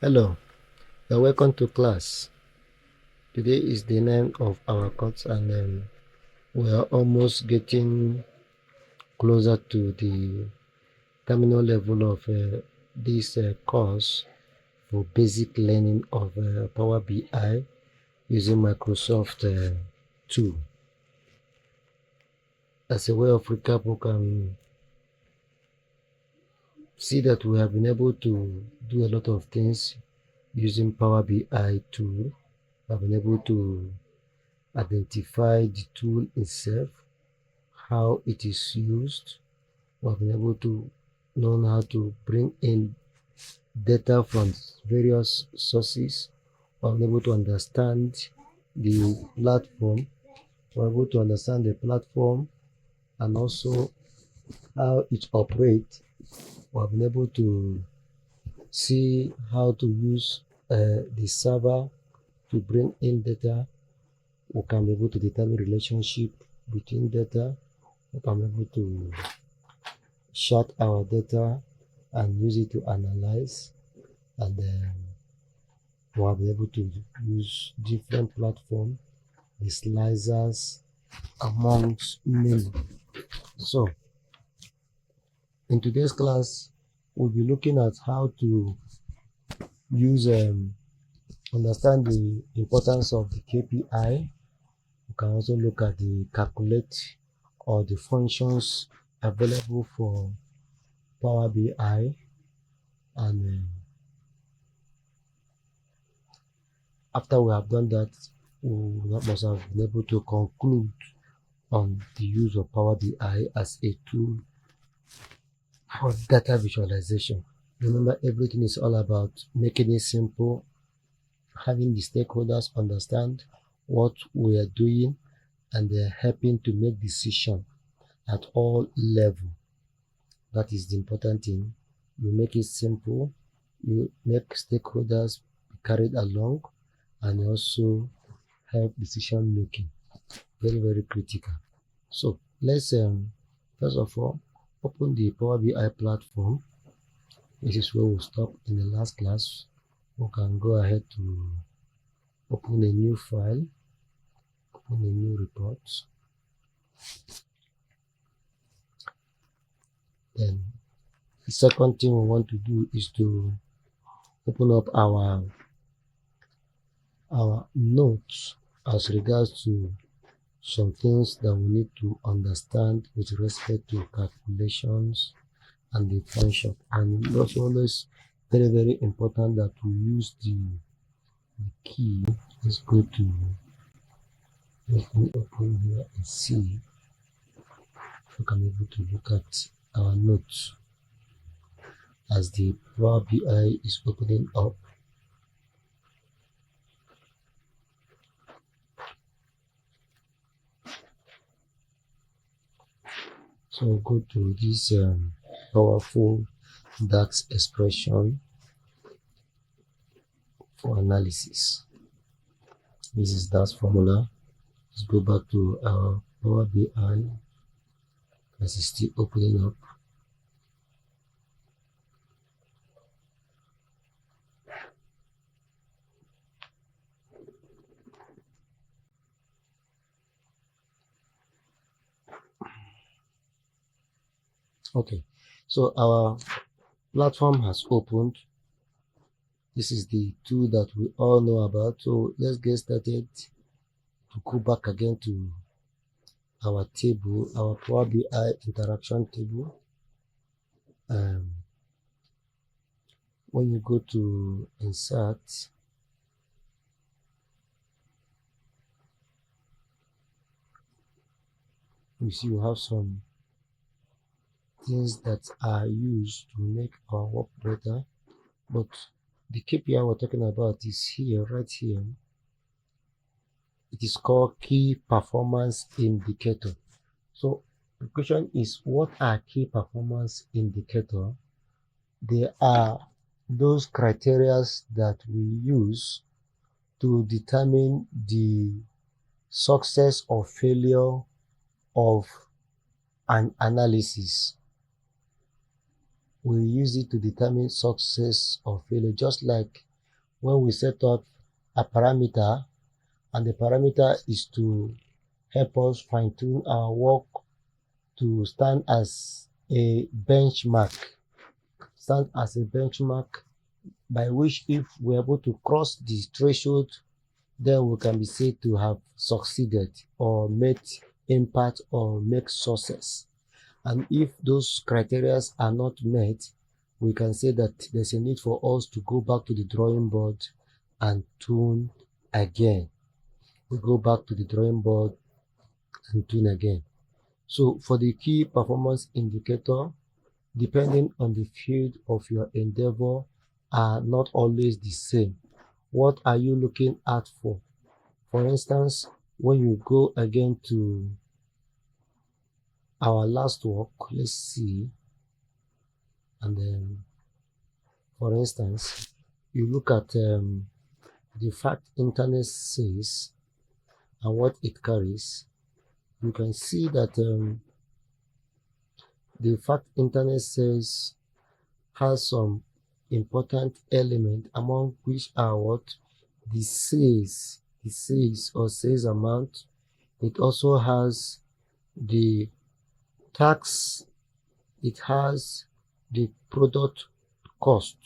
Hello, you're welcome to class. Today is the name of our course, and we are almost getting closer to the terminal level of this course for basic learning of Power BI using Microsoft tool. As a way of recap, we can see that we have been able to do a lot of things using Power BI tool. We have been able to identify the tool itself, how it is used. We have been able to learn how to bring in data from various sources. We have been able to understand the platform. We are able to understand the platform and also how it operates. We have been able to see how to use the server to bring in data. We can be able to determine relationship between data. We can be able to chart our data and use it to analyze. And then we will be able to use different platforms, the slicers, amongst many. So, in today's class, we'll be looking at how to use understand the importance of the KPI. We can also look at the calculate or the functions available for Power BI, and after we have done that, we must have been able to conclude on the use of Power BI as a tool for data visualization. Remember, everything is all about making it simple, having the stakeholders understand what we are doing, and they're helping to make decisions at all levels. That is the important thing. You make it simple, you make stakeholders be carried along, and you also help decision making. Very, very critical. So let's first of all open the Power BI platform. This is where we'll stop in the last class. We can go ahead to open a new file, open a new report. Then the second thing we want to do is to open up our notes as regards to some things that we need to understand with respect to calculations and the function. And it's always very, very important that we use the key. Let's go to, let me open here and see if we can be able to look at our notes as the Power BI is opening up. So go to this powerful DAX expression for analysis. This is DAX formula. Let's go back to our Power BI as it's still opening up. Okay, so our platform has opened. This is the tool that we all know about. So let's get started to go back again to our table, our Power BI interaction table. Um, when you go to insert, you see you have some things that are used to make our work better. But the KPI we're talking about is here, right here. It is called key performance indicator. So the question is, what are key performance indicator? They are those criteria that we use to determine the success or failure of an analysis. We use it to determine success or failure, just like when we set up a parameter, and the parameter is to help us fine tune our work to stand as a benchmark by which if we're able to cross the threshold, then we can be said to have succeeded or made impact or make success. And if those criteria are not met, we can say that there's a need for us to go back to the drawing board and tune again. We go back to the drawing board and tune again. So for the key performance indicator, depending on the field of your endeavor, are not always the same. What are you looking at for? For instance, when you go again to our last work, let's see, and then for instance, you look at the fact internet says and what it carries, you can see that the fact internet says has some important element, among which are what? The sales or sales amount. It also has the tax, it has the product cost,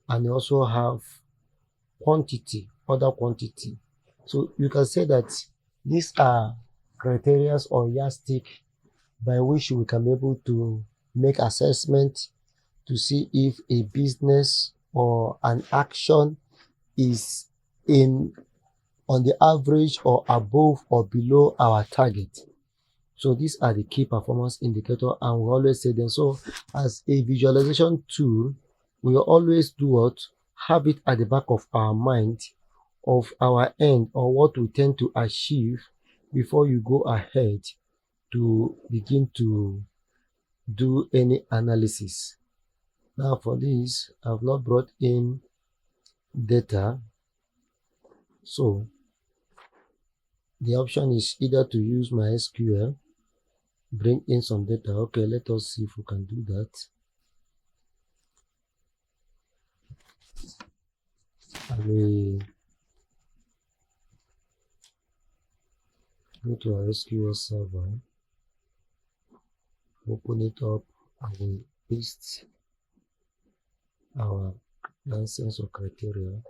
and you also have other quantity. So you can say that these are criteria or yardstick by which we can be able to make assessment to see if a business or an action is in on the average or above or below our target. So these are the key performance indicator, and we always say them. So as a visualization tool, we always do what? Have it at the back of our mind of our end or what we tend to achieve before you go ahead to begin to do any analysis. Now for this, I've not brought in data. So the option is either to use my SQL, bring in some data. Okay, let us see if we can do that. And we go to our SQL server, open it up, and we paste our license or criteria.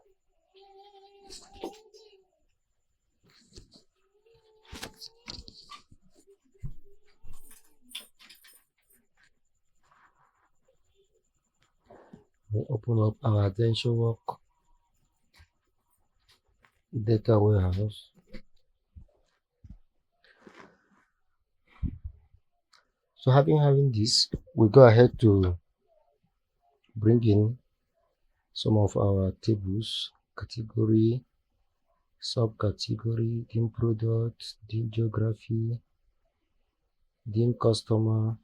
We open up our attention work data warehouse. So having this, we go ahead to bring in some of our tables, category, subcategory, team product, team geography, team customer,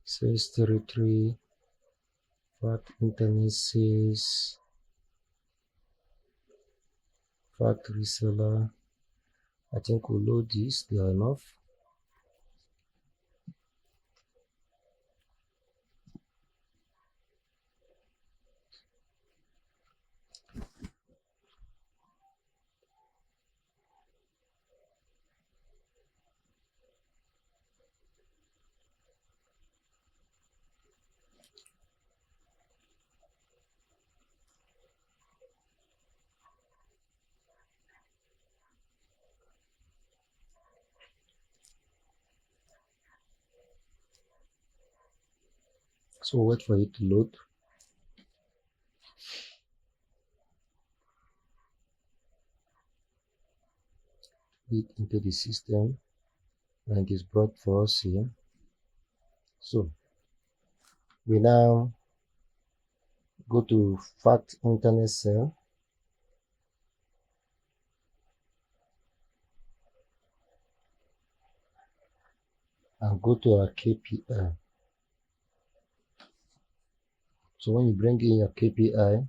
sales territory, fact internet sales, fact reseller. I think we'll load this, they are enough. So wait for it to load. It into the system, and it is brought for us here. So we now go to fact internet cell and go to our KPI. So when you bring in your KPI,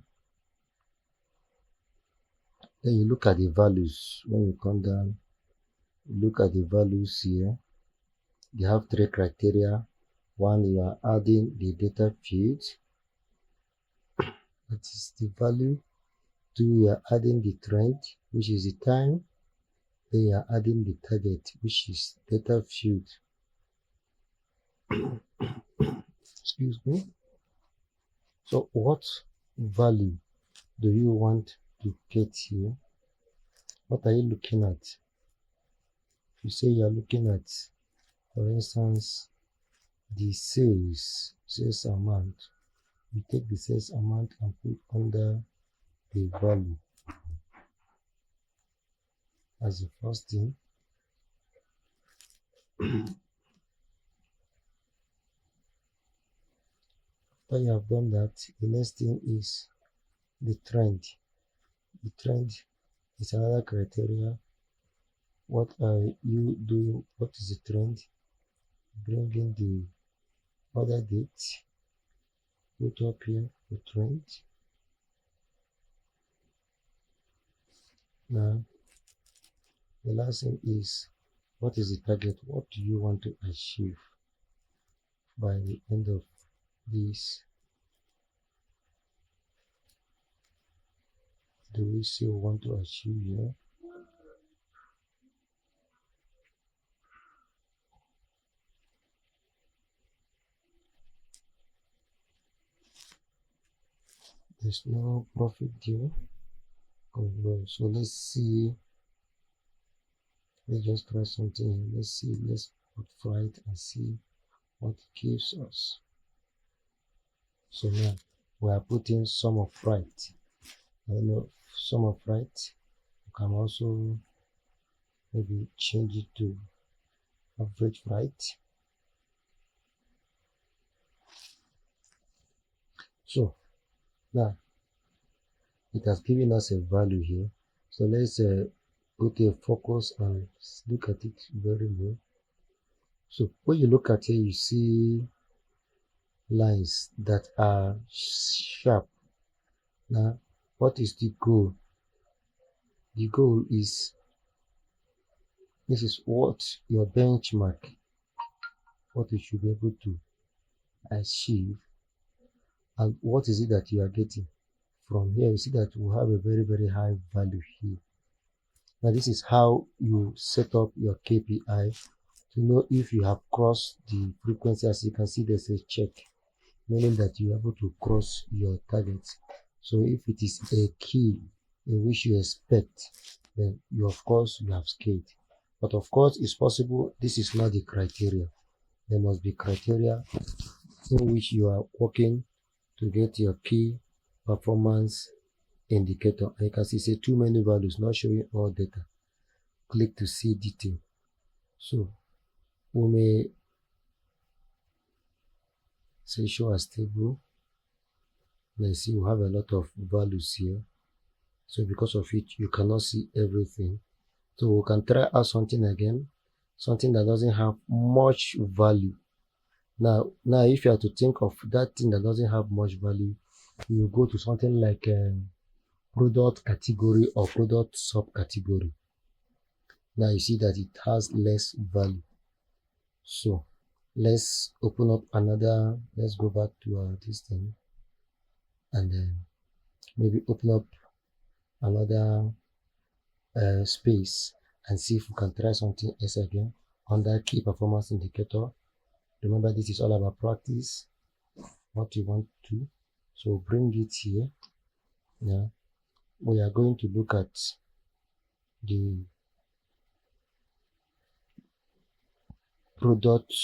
then you look at the values. When you come down, you look at the values here. You have three criteria. One, you are adding the data field, that is the value. Two, you are adding the trend, which is the time. Then you are adding the target, which is data field. Excuse me. So what value do you want to get here? What are you looking at? You say you are looking at, for instance, the sales amount. You take the sales amount and put under the value as the first thing. After you have done that, the next thing is the trend. The trend is another criteria. What are you doing? What is the trend? Bring in the order date. Put up here the trend. Now, the last thing is, what is the target? What do you want to achieve by the end of this? Do we still want to achieve here? There's no profit there. Oh no. So let's see. Let's just try something. Let's see. Let's put fright and see what it gives us. So now we are putting sum of fright. I don't know, sum of fright. You can also maybe change it to average fright. So now it has given us a value here. So let's put a focus and look at it very well. So when you look at it, you see lines that are sharp. Now, what is the goal? The goal is, this is what your benchmark, what you should be able to achieve, and what is it that you are getting. From here, you see that we have a very, very high value here. Now, this is how you set up your KPI to know if you have crossed the frequency. As you can see, there's a check, meaning that you are able to cross your targets. So if it is a key in which you expect, then you, of course, you have scaled. But of course, it's possible this is not the criteria. There must be criteria in which you are working to get your key performance indicator. And you can see, say, too many values, not showing all data. Click to see detail. So we may say show as table. Let's see, we have a lot of values here. So because of it, you cannot see everything. So we can try out something again, something that doesn't have much value. Now if you are to think of that thing that doesn't have much value, you go to something like product category or product subcategory. Now you see that it has less value. So let's open up another, let's go back to this thing, and then maybe open up another space and see if we can try something else again under key performance indicator. Remember, this is all about practice, what you want to. So bring it here. Now we are going to look at the product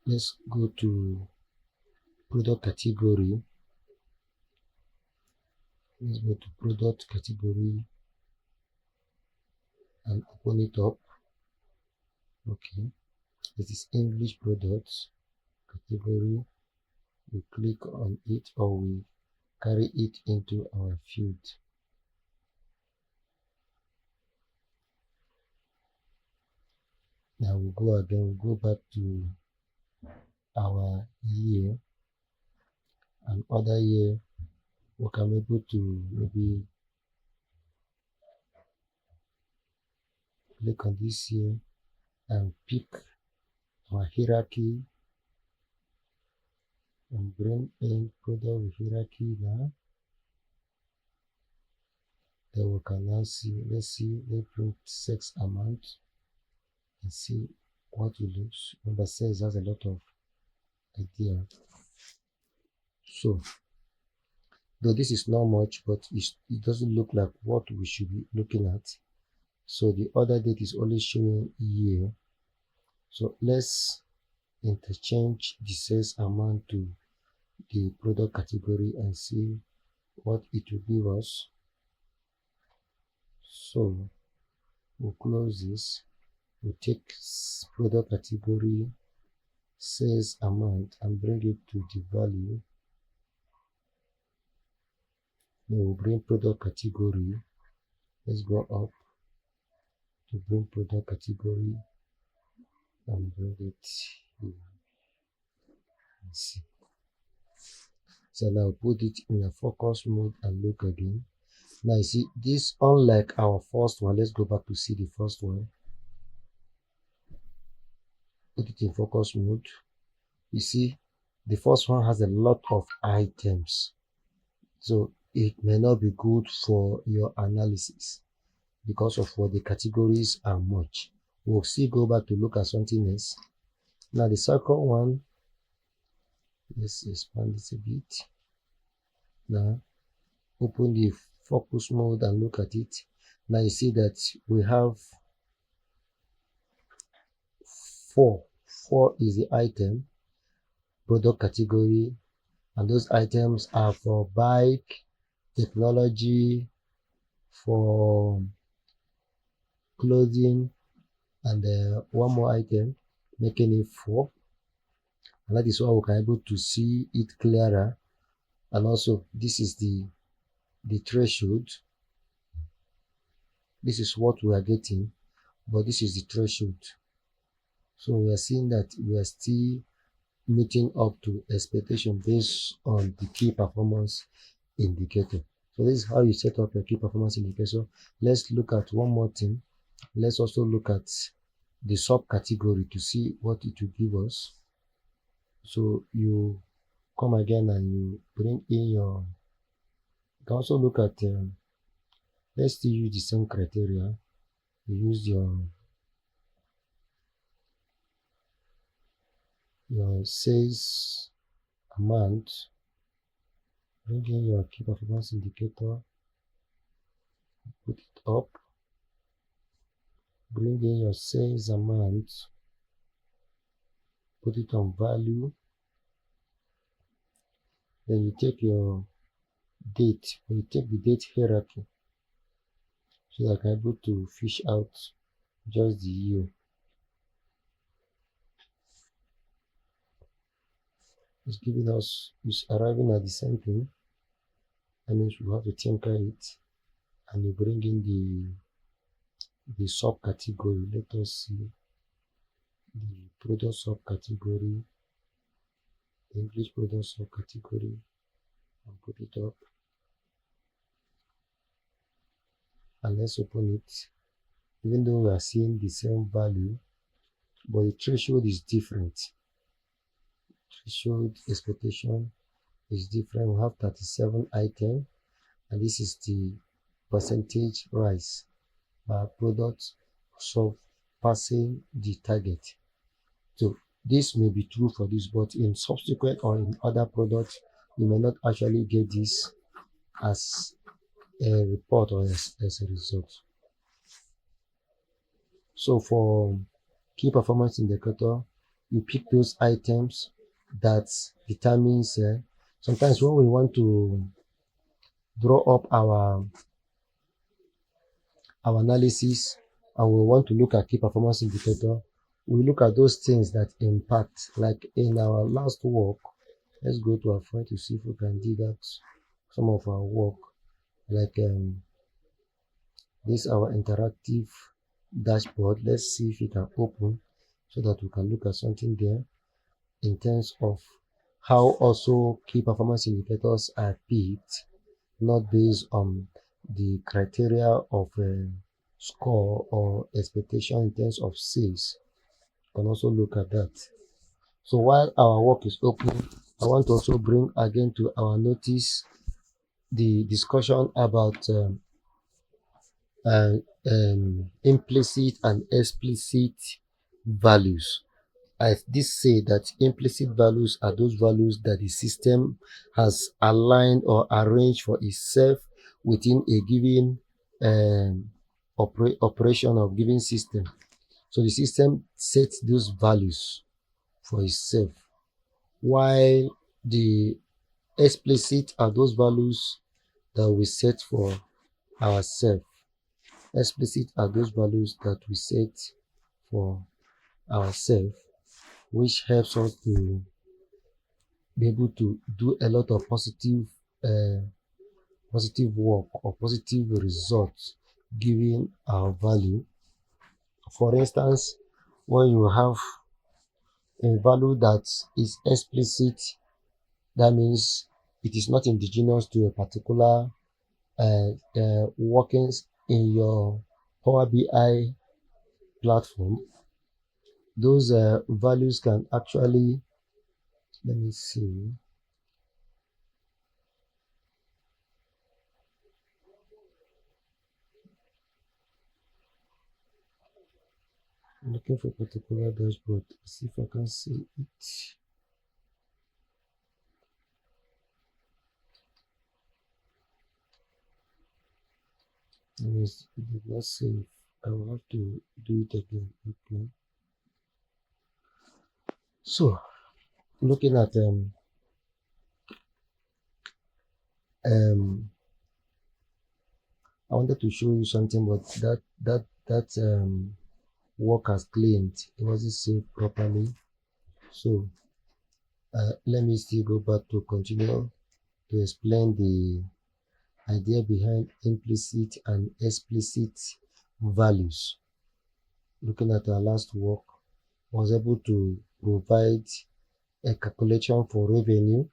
let's go to product category. Let's go to product category and open it up. Okay, this is English products category. We click on it or we carry it into our field. Now we'll go again, we'll go back to our year and other year. We can be able to maybe click on this year and pick our hierarchy and bring in product with hierarchy now. Then we can now see, let's print sex amount and see what it looks. Remember, sex has a lot of idea. So, though this is not much, but it doesn't look like what we should be looking at. So the other date is only showing year. So let's interchange the sales amount to the product category and see what it will give us. So we'll close this. We'll take product category sales amount and bring it to the value. Then we'll bring product category. Let's go up to bring product category and bring it here. Let's see. So now put it in a focus mode and look again. Now you see this, unlike our first one. Let's go back to see the first one. Put it in focus mode. You see the first one has a lot of items, so it may not be good for your analysis because of what the categories are much. We'll still go back to look at something else. Now the second one, let's expand this a bit. Now open the focus mode and look at it. Now you see that we have four is the item product category, and those items are for bike, technology, for clothing, and one more item, making it 4. And that is why we can able to see it clearer. And also this is the threshold. This is what we are getting, but this is the threshold. So we are seeing that we are still meeting up to expectation based on the key performance indicator. So this is how you set up your key performance indicator. Let's look at one more thing. Let's also look at the subcategory to see what it will give us. So you come again and you bring in your, you can also look at, let's still use the same criteria. You use your sales amount, bring in your key performance indicator, put it up, bring in your sales amount, put it on value, then you take your date, you take the date hierarchy, so that I can able to fish out just the year. It's giving us, it's arriving at the same thing. That means we have to tinker it, and you bring in the subcategory. Let us see the product subcategory, the English product subcategory, and put it up. And let's open it. Even though we are seeing the same value, but the threshold is different. Threshold expectation is different. We have 37 items, and this is the percentage rise by product surpassing the target. So this may be true for this, but in subsequent or in other products, you may not actually get this as a report or as a result. So for key performance indicator, You pick those items that determines sometimes when we want to draw up our analysis and we want to look at key performance indicator, we look at those things that impact. Like in our last work, let's go to our file to see if we can dig out some of our work. Like this our interactive dashboard. Let's see if we can open so that we can look at something there in terms of how also key performance indicators are picked, not based on the criteria of score or expectation in terms of sales. You can also look at that. So while our work is open, I want to also bring again to our notice the discussion about implicit and explicit values. I did say that implicit values are those values that the system has aligned or arranged for itself within a given operation of given system. So the system sets those values for itself, while the explicit are those values that we set for ourselves. Explicit are those values that we set for ourselves, which helps us to be able to do a lot of uh, positive work or positive results given our value. For instance, when you have a value that is explicit, that means it is not indigenous to a particular workings in your Power BI platform. Those values can actually, let me see, I'm looking for a particular dashboard. See if I can see it. Yes, it did not save. I will have to do it again. Okay. So, looking at um, I wanted to show you something, but that work has claimed it wasn't saved properly. So, let me still go back to continue to explain the idea behind implicit and explicit values. Looking at our last work, was able to provide a calculation for revenue,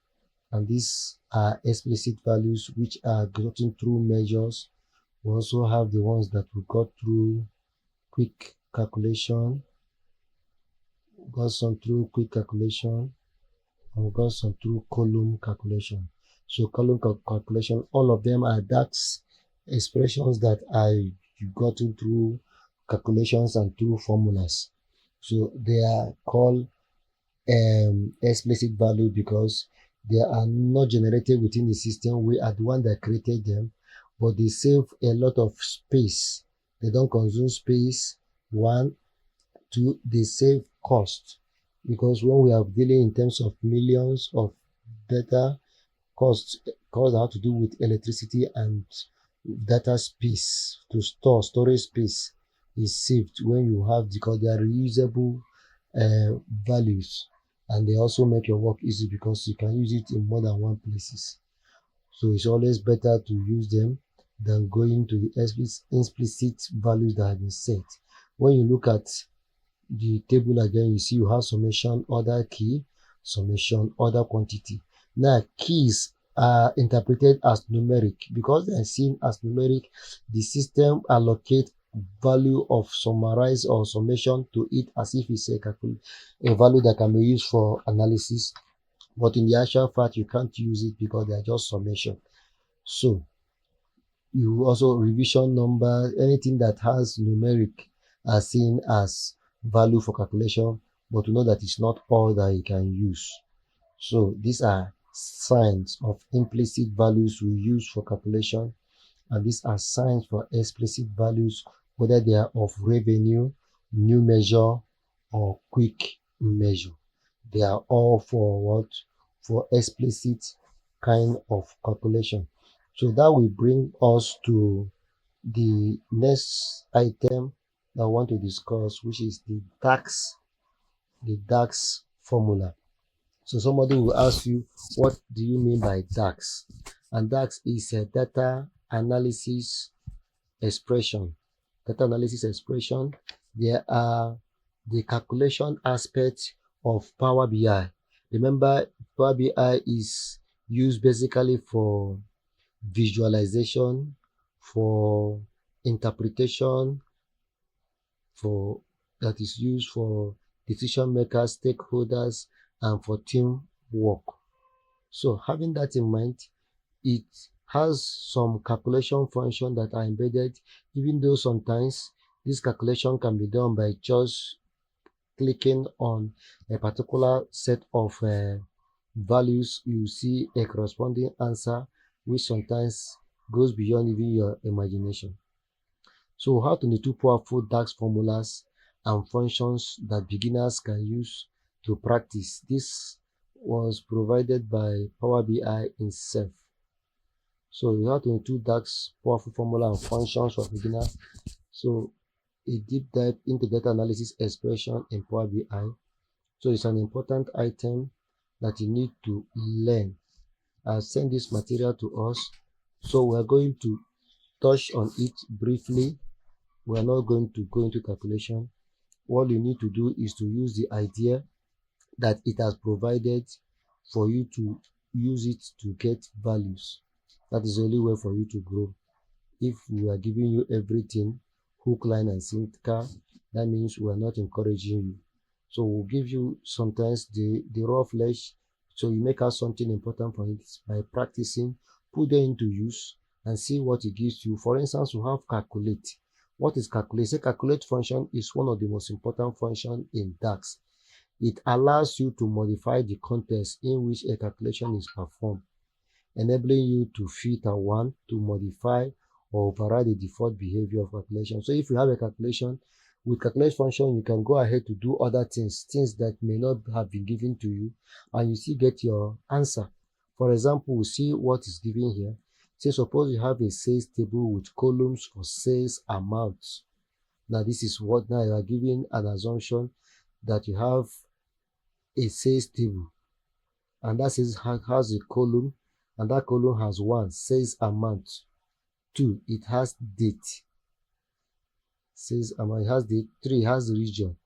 and these are explicit values which are gotten through measures. We also have the ones that we got through quick calculation, got some through quick calculation, and we got some through column calculation. So column calculation, all of them are DAX expressions that are gotten through calculations and through formulas. So they are called explicit value because they are not generated within the system. We are the one that created them, but they save a lot of space. They don't consume space. One, two, they save cost, because when we are dealing in terms of millions of data, cost have to do with electricity and data space to store. Storage space is saved when you have, because they are reusable values, and they also make your work easy because you can use it in more than one places. So it's always better to use them than going to the explicit values that have been set. When you look at the table again, you see you have summation, order key, summation, order quantity. Now, keys are interpreted as numeric. Because they are seen as numeric, the system allocate value of summarize or summation to it as if it's a value that can be used for analysis. But in the actual fact, you can't use it because they are just summation. So you also revision number, anything that has numeric are seen as value for calculation, but to know that it's not all that you can use. So these are signs of implicit values we use for calculation, and these are signs for explicit values, whether they are of revenue, new measure, or quick measure. They are all for what? For explicit kind of calculation. So that will bring us to the next item that I want to discuss, which is the DAX formula. So somebody will ask you, what do you mean by DAX? And DAX is a data analysis expression. Data analysis expression. There are the calculation aspect of Power BI. Remember, Power BI is used basically for visualization, for interpretation, for that is used for decision makers, stakeholders, and for team work. So having that in mind, it has some calculation function that are embedded, even though sometimes this calculation can be done by just clicking on a particular set of values. You see a corresponding answer, which sometimes goes beyond even your imagination. So how to the two powerful DAX formulas and functions that beginners can use to practice. This was provided by Power BI itself. So you have 22 DAX powerful formula and functions for beginners. So a deep dive into data analysis expression in Power BI. So it's an important item that you need to learn. I'll send this material to us. So we're going to touch on it briefly. We're not going to go into calculation. All you need to do is to use the idea that it has provided for you to use it to get values. That is the only way for you to grow. If we are giving you everything, hook, line, and sinker, that means we are not encouraging you. So we'll give you sometimes the raw flesh, so you make out something important from it by practicing, put them into use, and see what it gives you. For instance, we have calculate. What is calculate? The calculate function is one of the most important functions in DAX. It allows you to modify the context in which a calculation is performed, enabling you to filter one, to modify or override the default behavior of calculation. So if you have a calculation, with calculate function, you can go ahead to do other things that may not have been given to you, and you still get your answer. For example, we see what is given here. Say suppose you have a sales table with columns for sales amounts. Now this is what, now you are giving an assumption that you have a sales table, and that says has a column, and that column has one, sales amount. Two, it has date. Sales amount, it has date. Three, it has region.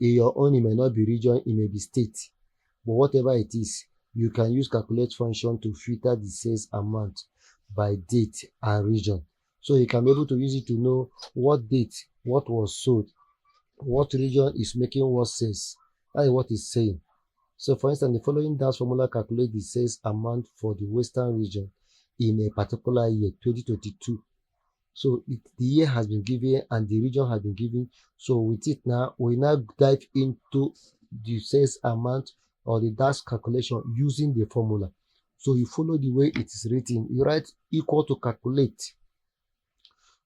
In your own, it may not be region, it may be state. But whatever it is, you can use calculate function to filter the sales amount by date and region. So you can be able to use it to know what date, what was sold, what region is making what sales. That is what it's saying. So for instance, the following DAX formula calculates the sales amount for the Western region in a particular year, 2022. So the year has been given and the region has been given. So with it now, we now dive into the sales amount or the DAX calculation using the formula. So you follow the way it is written. You write equal to calculate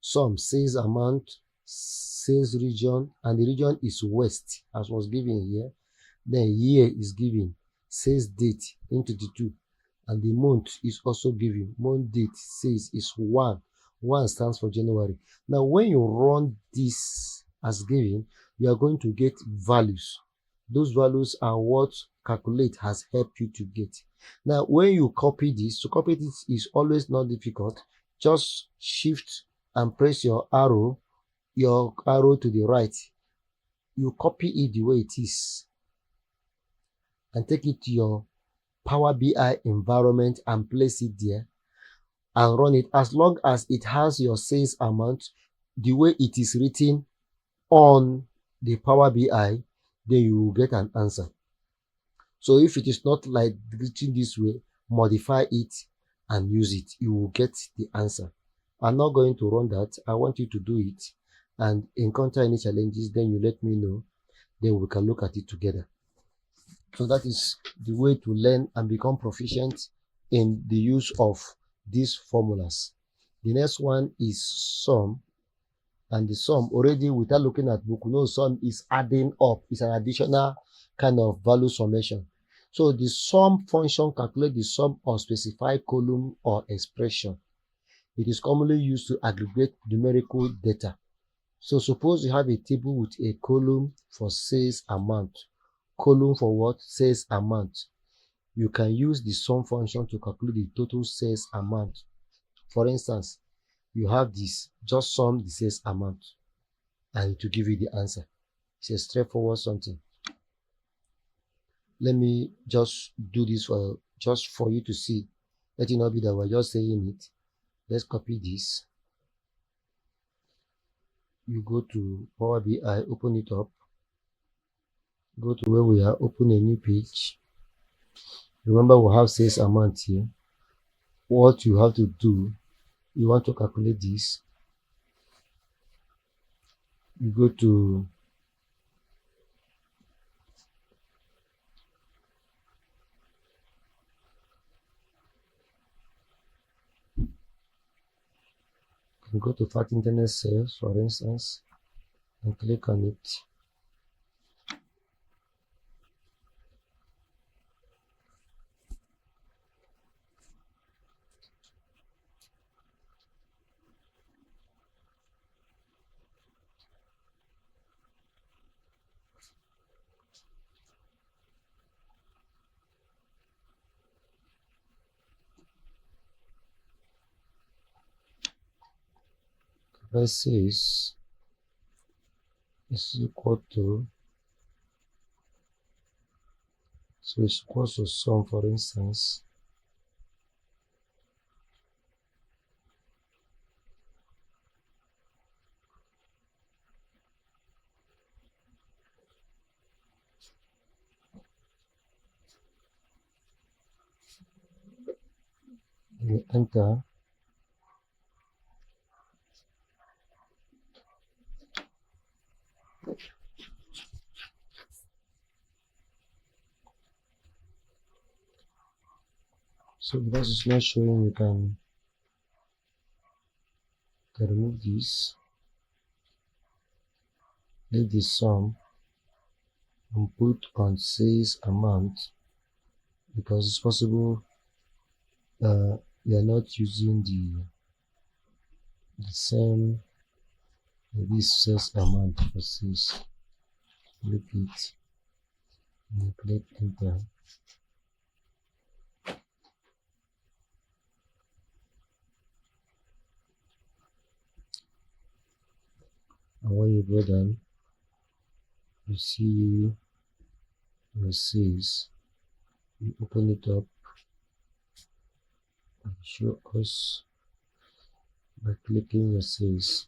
sum sales amount, sales region, and the region is West as was given here. Then year is given, sales date into the two, and the month is also given. Month date says is 1. 1 stands for January. Now when you run this as given, you are going to get values. Those values are what calculate has helped you to get. Now when you copy this, to copy this is always not difficult. Just shift and press your arrow to the right. You copy it the way it is and take it to your Power BI environment and place it there and run it. As long as it has your sales amount the way it is written on the Power BI, then you will get an answer. So if it is not like written this way, modify it and use it. You will get the answer. I'm not going to run that. I want you to do it, and encounter any challenges, then you let me know. Then we can look at it together. So that is the way to learn and become proficient in the use of these formulas. The next one is sum And the sum already, without looking at book, we know sum is adding up. It's an additional kind of value summation. So the sum function calculates the sum of specified column or expression. It is commonly used to aggregate numerical data. So suppose you have a table with a column for sales amount, column for what? Sales amount. You can use the sum function to calculate the total sales amount. For instance, you have this, just sum the sales amount and it will give you the answer. It's a straightforward something. Let me just do this just for you to see. Let it not be that we're just saying it. Let's copy this. You go to Power BI, open it up. Go to where we are, open a new page. Remember, we have sales amount here. What you have to do, you want to calculate this. You go to fact internet sales, for instance, and click on it. Let's say is equal to, so it's equal to sum, for instance. You enter. So because it's not showing, you can remove this, leave the sum, and put on sales amount, because it's possible you are not using the same this sales amount for sales. Click it and click enter. And when you go down, you see your sales. You open it up and show us by clicking your sales.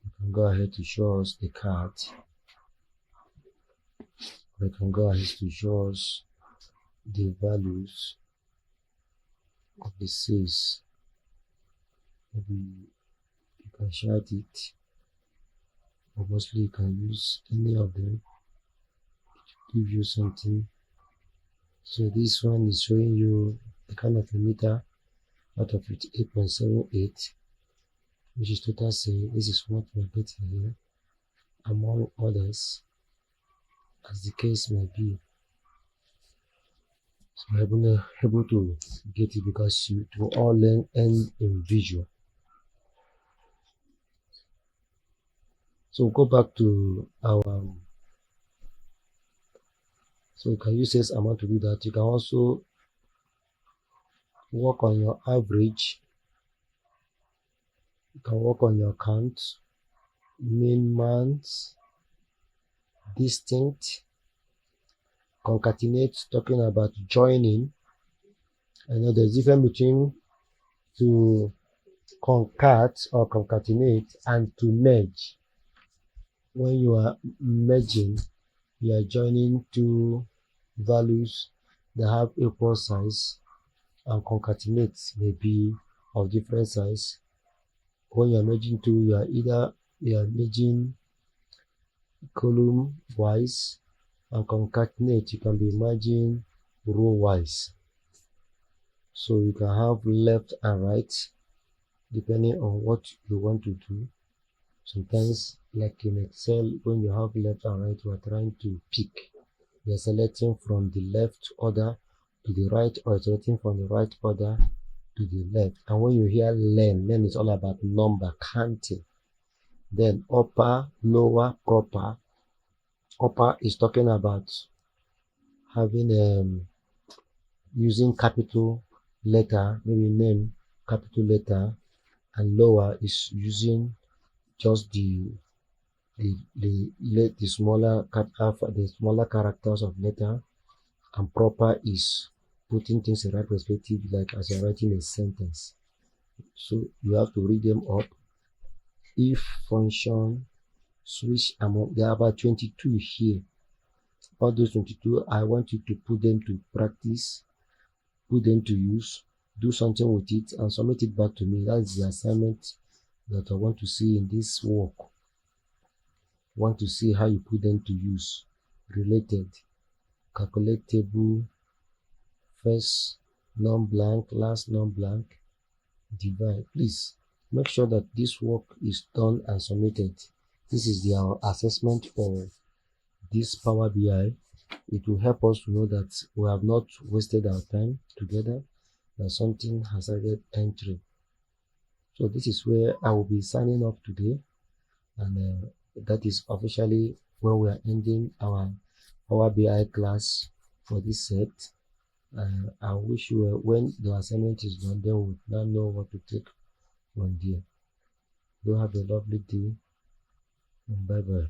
You can go ahead to show us the card. We can go ahead to show us the values of the sales. Maybe you can shout it, or mostly you can use any of them to give you something. So this one is showing you a kind of a meter out of it, 8.78, which is total sale. This is what we're getting here, among others, as the case may be. So we're able to get it because it will all end in visual. So go back to our, so you can use this amount to do that. You can also work on your average. You can work on your count, min months, distinct, concatenate, talking about joining. I know there's a difference between to concat or concatenate and to merge. When you are merging, you are joining two values that have equal size, and concatenate may be of different size. When you are merging two, you are merging column wise, and concatenate, you can be merging row wise. So you can have left and right depending on what you want to do. Sometimes, like in Excel, when you have left and right, you are trying to pick. You are selecting from the left order to the right, or selecting from the right order to the left. And when you hear learn is all about number counting. Then upper, lower, proper. Upper is talking about having using capital letter, maybe name, capital letter, and lower is using just the smaller the smaller characters of letter, and proper is putting things in right perspective, like as you're writing a sentence. So you have to read them up. If function, switch among, there are about 22 here. All those 22, I want you to put them to practice, put them to use, do something with it, and submit it back to me. That's the assignment that I want to see in this work. I want to see how you put them to use. Related, calculate table, first non-blank, last non-blank, divide. Please make sure that this work is done and submitted. This is our assessment for this Power BI. It will help us to know that we have not wasted our time together, that something has added entry. So this is where I will be signing off today, and that is officially where we are ending our Power BI class for this set. I wish you when the assignment is done, then we now know what to take from there. You have a lovely day, and bye bye.